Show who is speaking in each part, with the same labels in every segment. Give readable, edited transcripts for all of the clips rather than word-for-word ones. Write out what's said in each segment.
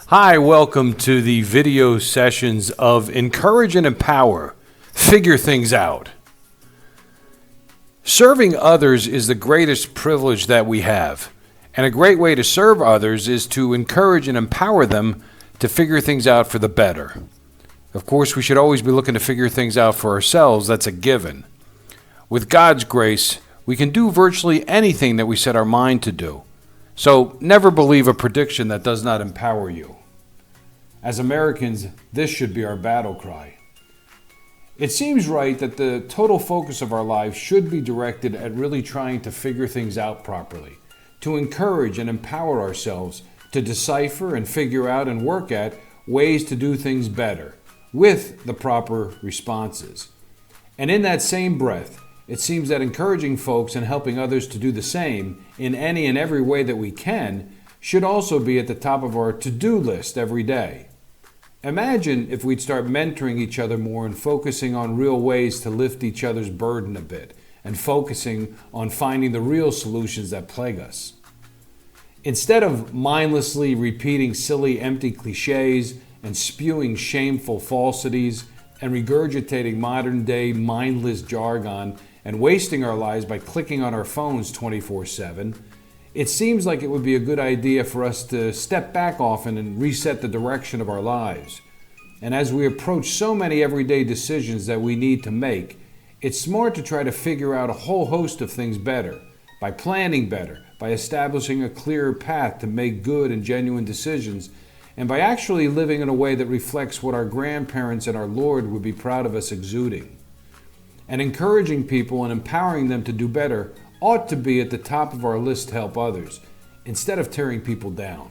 Speaker 1: Hi, welcome to the video sessions of Encourage and Empower. Figure things out. Serving others is the greatest privilege that we have. And a great way to serve others is to encourage and empower them to figure things out for the better. Of course, we should always be looking to figure things out for ourselves. That's a given. With God's grace, we can do virtually anything that we set our mind to do. So never believe a prediction that does not empower you. As Americans, this should be our battle cry. It seems right that the total focus of our lives should be directed at really trying to figure things out properly, to encourage and empower ourselves to decipher and figure out and work at ways to do things better with the proper responses. And in that same breath, it seems that encouraging folks and helping others to do the same in any and every way that we can should also be at the top of our to-do list every day. Imagine if we'd start mentoring each other more and focusing on real ways to lift each other's burden a bit and focusing on finding the real solutions that plague us. Instead of mindlessly repeating silly, empty cliches and spewing shameful falsities and regurgitating modern-day mindless jargon and wasting our lives by clicking on our phones 24/7, it seems like it would be a good idea for us to step back often and reset the direction of our lives. And as we approach so many everyday decisions that we need to make, it's smart to try to figure out a whole host of things better, by planning better, by establishing a clearer path to make good and genuine decisions, and by actually living in a way that reflects what our grandparents and our Lord would be proud of us exuding. And encouraging people and empowering them to do better ought to be at the top of our list to help others, instead of tearing people down.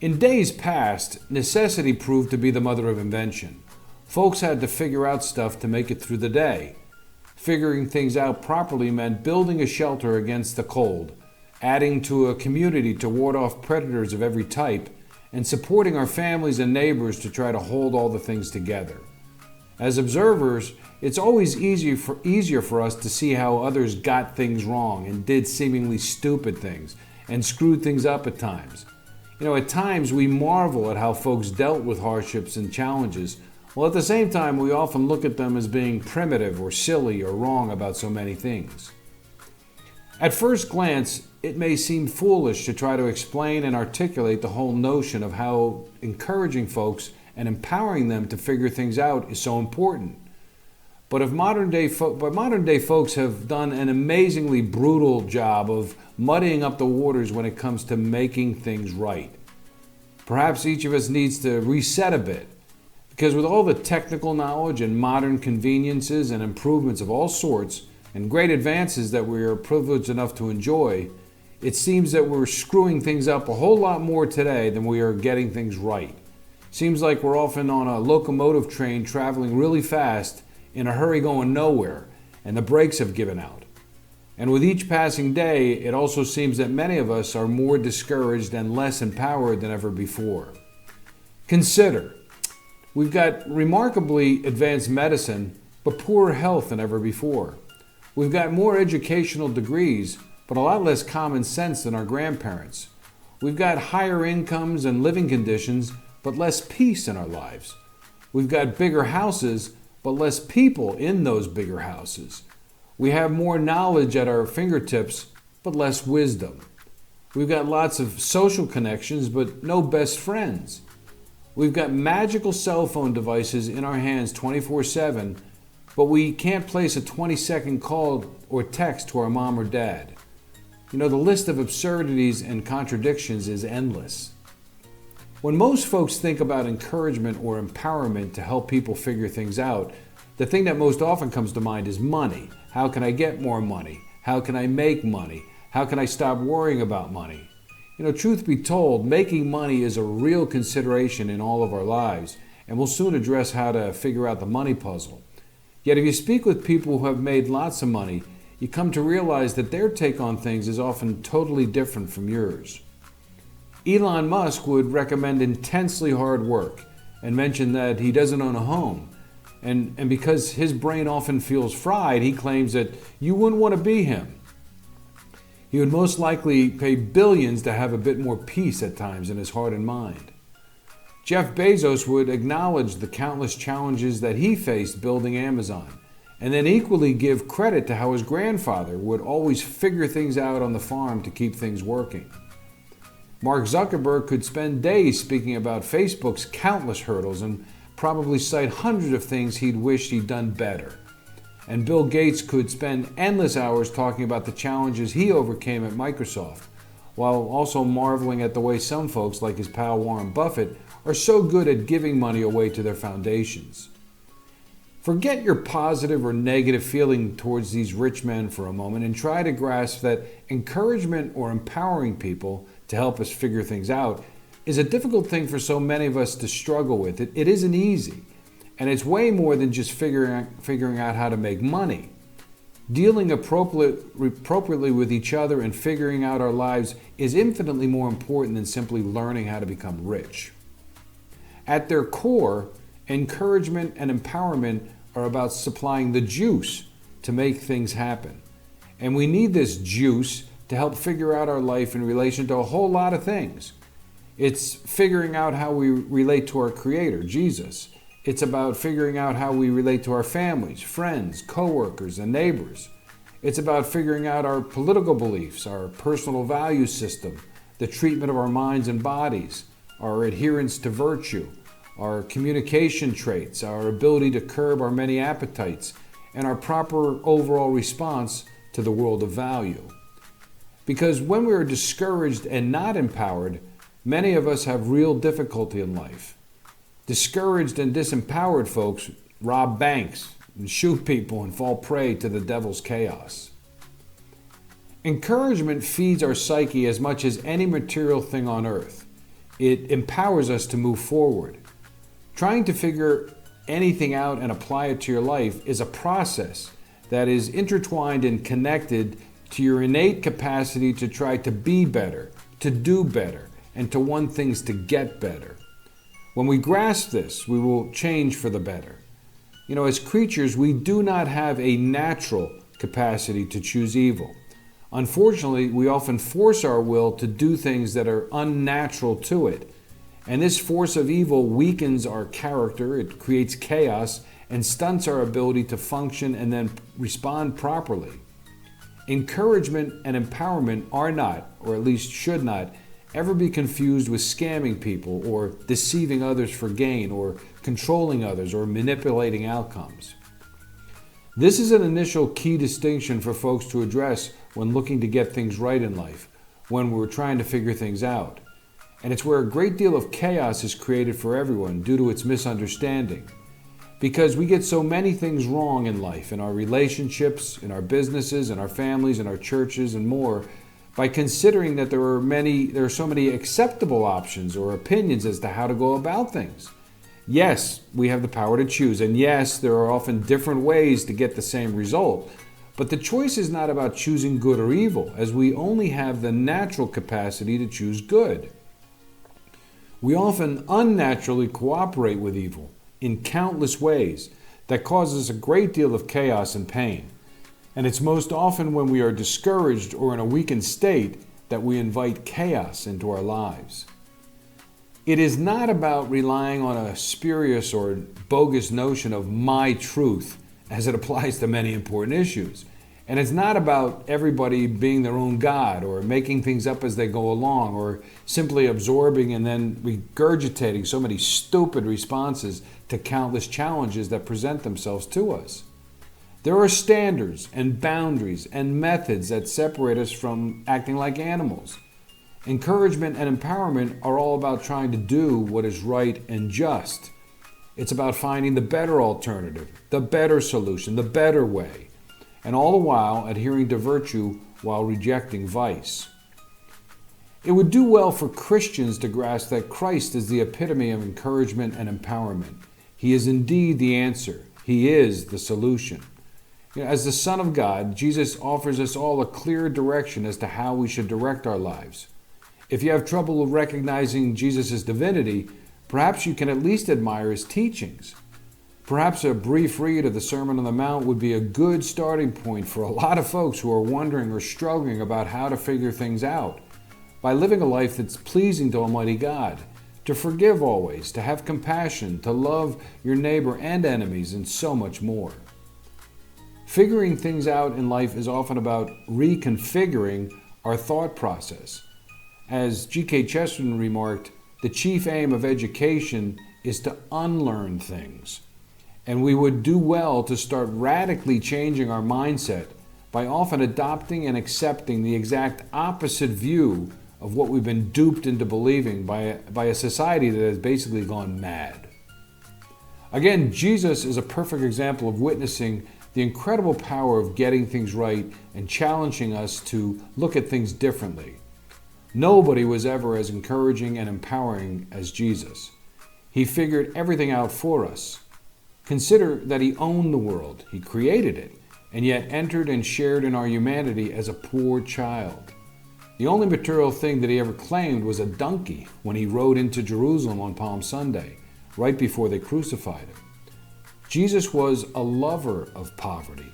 Speaker 1: In days past, necessity proved to be the mother of invention. Folks had to figure out stuff to make it through the day. Figuring things out properly meant building a shelter against the cold, adding to a community to ward off predators of every type, and supporting our families and neighbors to try to hold all the things together. As observers, it's always easier for us to see how others got things wrong and did seemingly stupid things and screwed things up at times. At times we marvel at how folks dealt with hardships and challenges, while at the same time we often look at them as being primitive or silly or wrong about so many things. At first glance, it may seem foolish to try to explain and articulate the whole notion of how encouraging folks and empowering them to figure things out is so important. But modern day folks have done an amazingly brutal job of muddying up the waters when it comes to making things right. Perhaps each of us needs to reset a bit, because with all the technical knowledge and modern conveniences and improvements of all sorts and great advances that we are privileged enough to enjoy, it seems that we're screwing things up a whole lot more today than we are getting things right. Seems like we're often on a locomotive train traveling really fast in a hurry going nowhere, and the brakes have given out. And with each passing day, it also seems that many of us are more discouraged and less empowered than ever before. Consider, we've got remarkably advanced medicine, but poorer health than ever before. We've got more educational degrees, but a lot less common sense than our grandparents. We've got higher incomes and living conditions, but less peace in our lives. We've got bigger houses, but less people in those bigger houses. We have more knowledge at our fingertips, but less wisdom. We've got lots of social connections, but no best friends. We've got magical cell phone devices in our hands 24/7, but we can't place a 20-second call or text to our mom or dad. The list of absurdities and contradictions is endless. When most folks think about encouragement or empowerment to help people figure things out, the thing that most often comes to mind is money. How can I get more money? How can I make money? How can I stop worrying about money? Truth be told, making money is a real consideration in all of our lives, and we'll soon address how to figure out the money puzzle. Yet if you speak with people who have made lots of money, you come to realize that their take on things is often totally different from yours. Elon Musk would recommend intensely hard work and mention that he doesn't own a home. And because his brain often feels fried, he claims that you wouldn't want to be him. He would most likely pay billions to have a bit more peace at times in his heart and mind. Jeff Bezos would acknowledge the countless challenges that he faced building Amazon, and then equally give credit to how his grandfather would always figure things out on the farm to keep things working. Mark Zuckerberg could spend days speaking about Facebook's countless hurdles and probably cite hundreds of things he'd wished he'd done better. And Bill Gates could spend endless hours talking about the challenges he overcame at Microsoft, while also marveling at the way some folks, like his pal Warren Buffett, are so good at giving money away to their foundations. Forget your positive or negative feeling towards these rich men for a moment and try to grasp that encouragement or empowering people to help us figure things out is a difficult thing for so many of us to struggle with. It isn't easy, and it's way more than just figuring out how to make money. Dealing appropriately with each other and figuring out our lives is infinitely more important than simply learning how to become rich. At their core, encouragement and empowerment are about supplying the juice to make things happen. And we need this juice to help figure out our life in relation to a whole lot of things. It's figuring out how we relate to our Creator, Jesus. It's about figuring out how we relate to our families, friends, coworkers, and neighbors. It's about figuring out our political beliefs, our personal value system, the treatment of our minds and bodies, our adherence to virtue, our communication traits, our ability to curb our many appetites, and our proper overall response to the world of value. Because when we are discouraged and not empowered, many of us have real difficulty in life. Discouraged and disempowered folks rob banks and shoot people and fall prey to the devil's chaos. Encouragement feeds our psyche as much as any material thing on earth. It empowers us to move forward. Trying to figure anything out and apply it to your life is a process that is intertwined and connected to your innate capacity to try to be better, to do better, and to want things to get better. When we grasp this, we will change for the better. As creatures, we do not have a natural capacity to choose evil. Unfortunately, we often force our will to do things that are unnatural to it. And this force of evil weakens our character, it creates chaos, and stunts our ability to function and then respond properly. Encouragement and empowerment are not, or at least should not, ever be confused with scamming people or deceiving others for gain or controlling others or manipulating outcomes. This is an initial key distinction for folks to address when looking to get things right in life, when we're trying to figure things out. And it's where a great deal of chaos is created for everyone due to its misunderstanding. Because we get so many things wrong in life, in our relationships, in our businesses, in our families, in our churches, and more, by considering that there are so many acceptable options or opinions as to how to go about things. Yes, we have the power to choose, and yes, there are often different ways to get the same result. But the choice is not about choosing good or evil, as we only have the natural capacity to choose good. We often unnaturally cooperate with evil in countless ways that causes a great deal of chaos and pain. And it's most often when we are discouraged or in a weakened state that we invite chaos into our lives. It is not about relying on a spurious or bogus notion of my truth as it applies to many important issues. And it's not about everybody being their own God or making things up as they go along or simply absorbing and then regurgitating so many stupid responses to countless challenges that present themselves to us. There are standards and boundaries and methods that separate us from acting like animals. Encouragement and empowerment are all about trying to do what is right and just. It's about finding the better alternative, the better solution, the better way, and all the while adhering to virtue while rejecting vice. It would do well for Christians to grasp that Christ is the epitome of encouragement and empowerment. He is indeed the answer. He is the solution. As the Son of God, Jesus offers us all a clear direction as to how we should direct our lives. If you have trouble recognizing Jesus' divinity, perhaps you can at least admire his teachings. Perhaps a brief read of the Sermon on the Mount would be a good starting point for a lot of folks who are wondering or struggling about how to figure things out. By living a life that's pleasing to Almighty God, to forgive always, to have compassion, to love your neighbor and enemies, and so much more. Figuring things out in life is often about reconfiguring our thought process. As G.K. Chesterton remarked, the chief aim of education is to unlearn things. And we would do well to start radically changing our mindset by often adopting and accepting the exact opposite view of what we've been duped into believing by a society that has basically gone mad. Again, Jesus is a perfect example of witnessing the incredible power of getting things right and challenging us to look at things differently. Nobody was ever as encouraging and empowering as Jesus. He figured everything out for us. Consider that he owned the world, he created it, and yet entered and shared in our humanity as a poor child. The only material thing that he ever claimed was a donkey when he rode into Jerusalem on Palm Sunday, right before they crucified him. Jesus was a lover of poverty.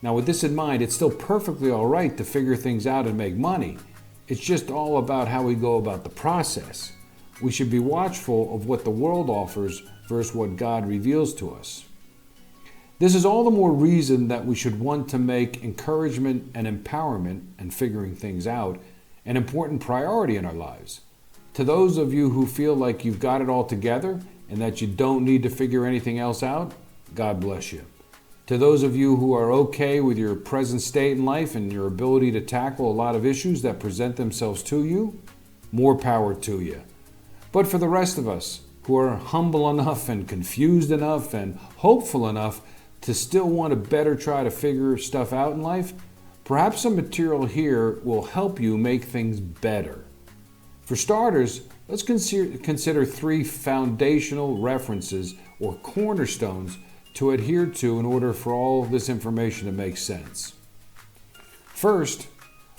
Speaker 1: Now, with this in mind, it's still perfectly all right to figure things out and make money. It's just all about how we go about the process. We should be watchful of what the world offers versus what God reveals to us. This is all the more reason that we should want to make encouragement and empowerment and figuring things out an important priority in our lives. To those of you who feel like you've got it all together and that you don't need to figure anything else out, God bless you. To those of you who are okay with your present state in life and your ability to tackle a lot of issues that present themselves to you, more power to you. But for the rest of us who are humble enough and confused enough and hopeful enough to still want to better try to figure stuff out in life, perhaps some material here will help you make things better. For starters, let's consider 3 foundational references or cornerstones to adhere to in order for all this information to make sense. First,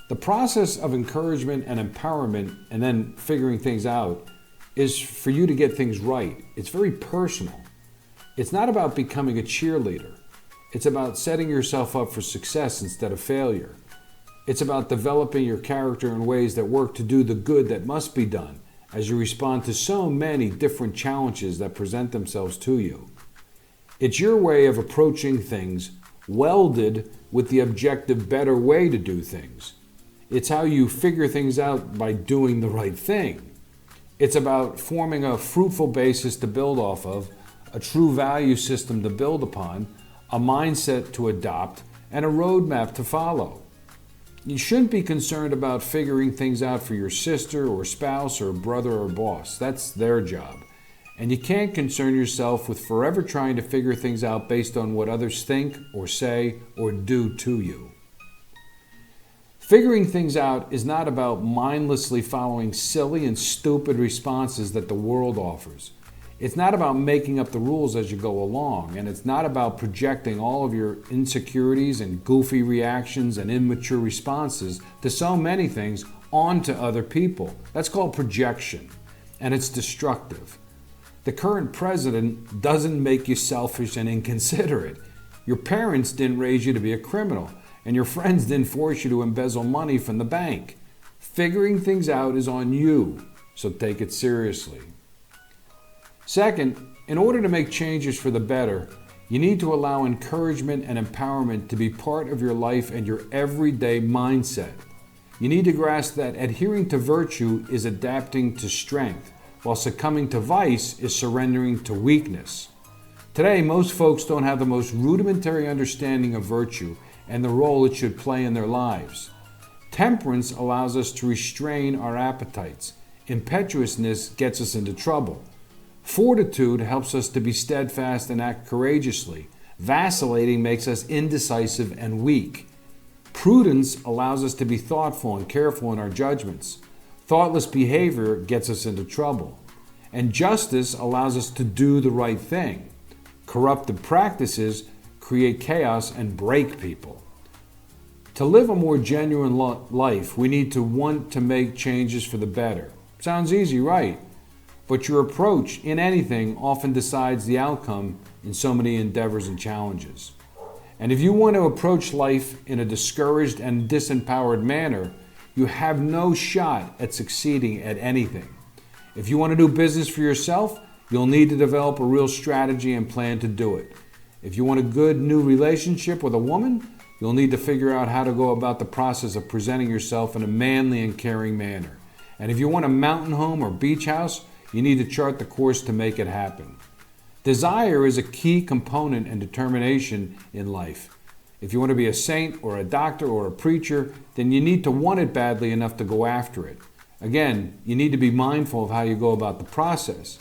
Speaker 1: the process of encouragement and empowerment and then figuring things out is for you to get things right. It's very personal. It's not about becoming a cheerleader. It's about setting yourself up for success instead of failure. It's about developing your character in ways that work to do the good that must be done as you respond to so many different challenges that present themselves to you. It's your way of approaching things welded with the objective better way to do things. It's how you figure things out by doing the right thing. It's about forming a fruitful basis to build off of, a true value system to build upon, a mindset to adopt, and a roadmap to follow. You shouldn't be concerned about figuring things out for your sister or spouse or brother or boss. That's their job. And you can't concern yourself with forever trying to figure things out based on what others think or say or do to you. Figuring things out is not about mindlessly following silly and stupid responses that the world offers. It's not about making up the rules as you go along, and it's not about projecting all of your insecurities and goofy reactions and immature responses to so many things onto other people. That's called projection, and it's destructive. The current president doesn't make you selfish and inconsiderate. Your parents didn't raise you to be a criminal, and your friends didn't force you to embezzle money from the bank. Figuring things out is on you, so take it seriously. Second, in order to make changes for the better, you need to allow encouragement and empowerment to be part of your life and your everyday mindset. You need to grasp that adhering to virtue is adapting to strength, while succumbing to vice is surrendering to weakness. Today, most folks don't have the most rudimentary understanding of virtue and the role it should play in their lives. Temperance allows us to restrain our appetites. Impetuousness gets us into trouble. Fortitude helps us to be steadfast and act courageously. Vacillating makes us indecisive and weak. Prudence allows us to be thoughtful and careful in our judgments. Thoughtless behavior gets us into trouble. And justice allows us to do the right thing. Corruptive practices create chaos and break people. To live a more genuine life, we need to want to make changes for the better. Sounds easy, right? but your approach in anything often decides the outcome in so many endeavors and challenges. And if you want to approach life in a discouraged and disempowered manner, you have no shot at succeeding at anything. If you want to do business for yourself, you'll need to develop a real strategy and plan to do it. If you want a good new relationship with a woman, you'll need to figure out how to go about the process of presenting yourself in a manly and caring manner. And if you want a mountain home or beach house, you need to chart the course to make it happen. Desire is a key component and determination in life. If you want to be a saint or a doctor or a preacher, then you need to want it badly enough to go after it. Again, you need to be mindful of how you go about the process.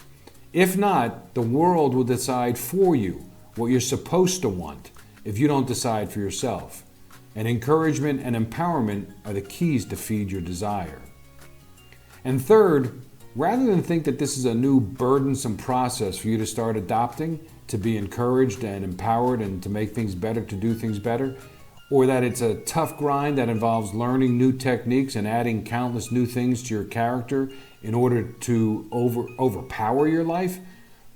Speaker 1: If not, the world will decide for you what you're supposed to want if you don't decide for yourself. And encouragement and empowerment are the keys to feed your desire. And third, rather than think that this is a new burdensome process for you to start adopting, to be encouraged and empowered and to make things better, to do things better, or that it's a tough grind that involves learning new techniques and adding countless new things to your character in order to overpower your life,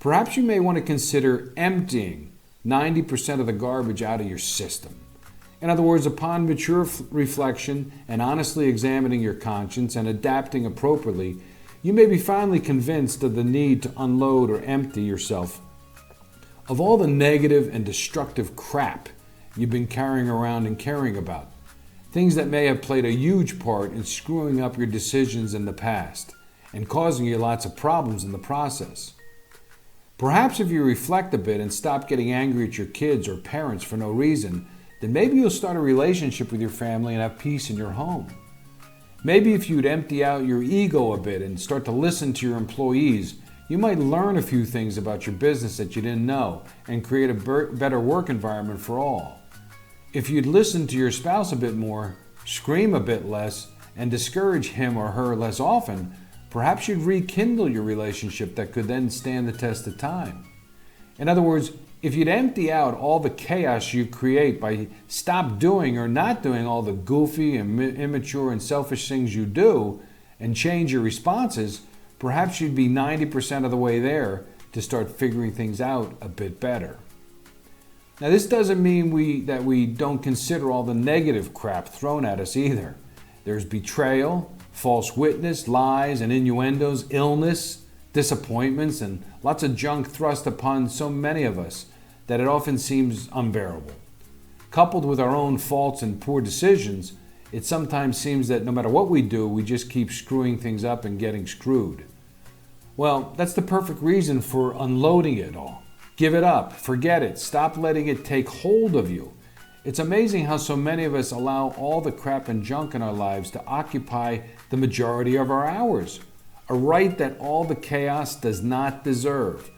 Speaker 1: perhaps you may want to consider emptying 90% of the garbage out of your system. In other words, upon mature reflection and honestly examining your conscience and adapting appropriately, you may be finally convinced of the need to unload or empty yourself of all the negative and destructive crap you've been carrying around and caring about. Things that may have played a huge part in screwing up your decisions in the past and causing you lots of problems in the process. Perhaps if you reflect a bit and stop getting angry at your kids or parents for no reason, then maybe you'll start a relationship with your family and have peace in your home. Maybe if you'd empty out your ego a bit and start to listen to your employees, you might learn a few things about your business that you didn't know and create a better work environment for all. If you'd listen to your spouse a bit more, scream a bit less, and discourage him or her less often, perhaps you'd rekindle your relationship that could then stand the test of time. In other words, if you'd empty out all the chaos you create by stop doing or not doing all the goofy and immature and selfish things you do and change your responses, perhaps you'd be 90% of the way there to start figuring things out a bit better. Now, this doesn't mean that we don't consider all the negative crap thrown at us either. There's betrayal, false witness, lies and innuendos, illness, disappointments, and lots of junk thrust upon so many of us that it often seems unbearable. Coupled with our own faults and poor decisions, it sometimes seems that no matter what we do, we just keep screwing things up and getting screwed. Well, that's the perfect reason for unloading it all. Give it up, forget it, stop letting it take hold of you. It's amazing how so many of us allow all the crap and junk in our lives to occupy the majority of our hours, a right that all the chaos does not deserve,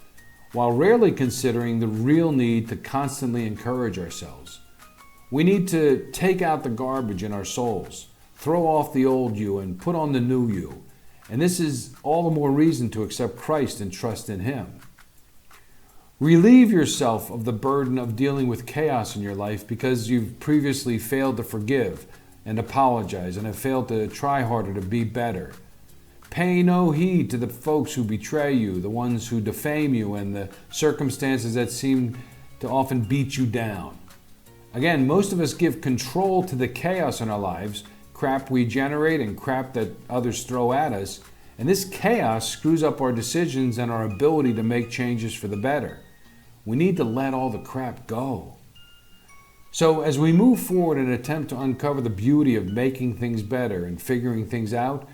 Speaker 1: while rarely considering the real need to constantly encourage ourselves. We need to take out the garbage in our souls, throw off the old you and put on the new you. And this is all the more reason to accept Christ and trust in Him. Relieve yourself of the burden of dealing with chaos in your life because you've previously failed to forgive and apologize and have failed to try harder to be better. Pay no heed to the folks who betray you, the ones who defame you, and the circumstances that seem to often beat you down. Again, most of us give control to the chaos in our lives, crap we generate and crap that others throw at us, and this chaos screws up our decisions and our ability to make changes for the better. We need to let all the crap go. So as we move forward and attempt to uncover the beauty of making things better and figuring things out,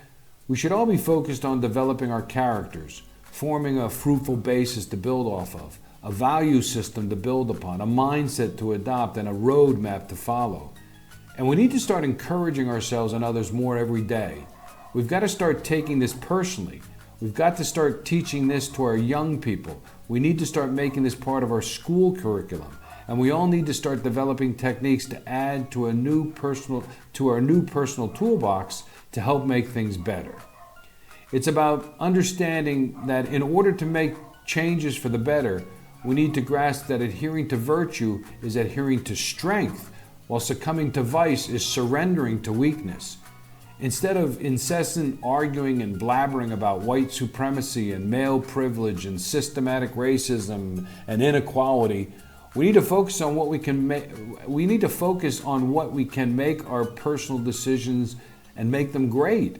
Speaker 1: we should all be focused on developing our characters, forming a fruitful basis to build off of, a value system to build upon, a mindset to adopt, and a roadmap to follow. And we need to start encouraging ourselves and others more every day. We've got to start taking this personally. We've got to start teaching this to our young people. We need to start making this part of our school curriculum. And we all need to start developing techniques to add to our new personal toolbox to help make things better. It's about understanding that in order to make changes for the better, we need to grasp that adhering to virtue is adhering to strength, while succumbing to vice is surrendering to weakness. Instead of incessant arguing and blabbering about white supremacy and male privilege and systematic racism and inequality, we need to focus on what we can make. We need to focus on what we can make our personal decisions and make them great.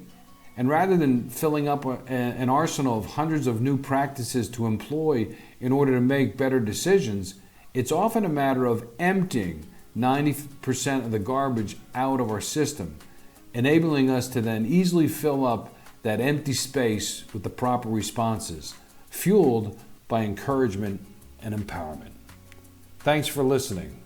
Speaker 1: And rather than filling up an arsenal of hundreds of new practices to employ in order to make better decisions, it's often a matter of emptying 90% of the garbage out of our system, enabling us to then easily fill up that empty space with the proper responses, fueled by encouragement and empowerment. Thanks for listening.